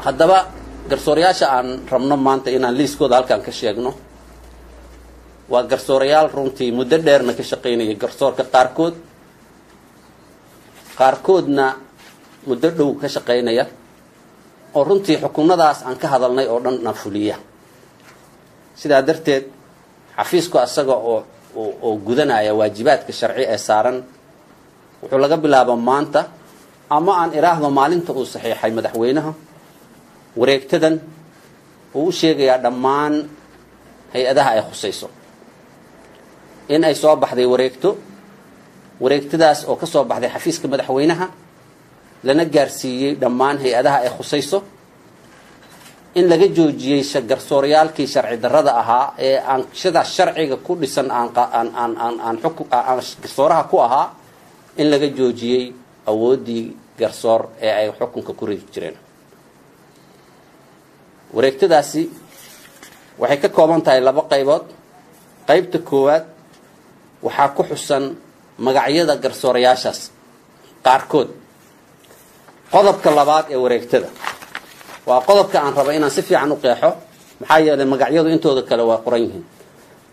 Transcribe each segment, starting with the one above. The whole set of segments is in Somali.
haddaba garsoorayaasha aan rabno maanta inaan liiskooda halkan ka sheegno waa garsoorayaal runtii muddo dheerna ka shaqaynaya garsoorka qaarkoodna muddo dhow ka shaqaynaya oo runtii xukuumadaas aan ka hadalnay oo dhan fuliya sidaa darteed xafiisku asaga oo gudanaya waajibaadka sharci ee saaran wuxuu laga bilaabo maanta ama aan iraahdo maalinta uu saxiixay madaxweynaha wareegtadan uu u sheegayaa dhammaan hay-adaha ay khusayso in ay soo baxday wareegtadaas oo ka soo baxday xafiiska madaxweynaha lana gaarsiiyey dhammaan hay-adaha ay khusayso in laga joojiyey garsoorayaalkii sharci darrada ahaa ee aan sida sharciga ku dhisan garsooraha ku ahaa in laga joojiyey awooddii garsoor ee ay xukunka ku ridi jireen wareegtadaasi waxay ka kooban tahay 2 qaybood qaybta koowaad waxaa ku xusan magacyada garsoorayaashaas qaarkood qodobka labaad ee wareegtada waa qodobka aan rabo inaan si fiican u qeexo maxaa yeelay magacyadu intooda kale waa qoran yihiin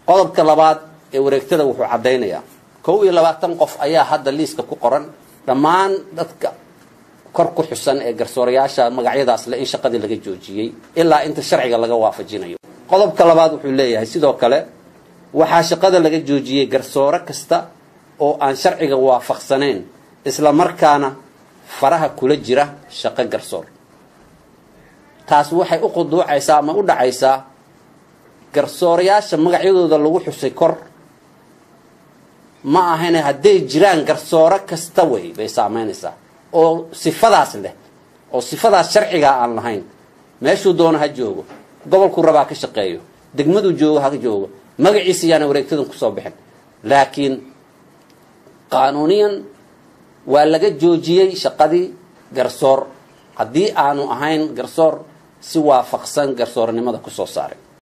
qodobka labaad ee wareegtada wuxuu cadeynayaa 22 qof ayaa hadda liiska ku qoran dhammaan dadka kor ku xusan ee garsoorayaasha magacyadaas la in shaqadii laga joojiyey ilaa inta sharciga laga waafajinayo qodobka labaad wuxuu leeyahay sidoo kale waxaa shaqada laga joojiyey garsoore kasta oo aan sharciga waafaqsanayn isla markaana faraha kula jira shaqo garsoor taas waxay u quduucaysaa ama u dhacaysaa garsoorayaasha magacyadooda lagu xusay kor ma ahayna hadday jiraan garsoore kasta way bay saameynaysaa oo sifadaas leh oo sifadaas sharciga aan lahayn meeshuu doono ha joogo gobolku rabaa ka shaqeeyo degmadu joogo ha joogo magaciisa yaana wareegtadan ku soo bixin laakiin qaanuuniyan waa laga joojiyey shaqadii garsoor haddii aanu ahayn garsoor si waafaqsan garsoornimada ku soo saaray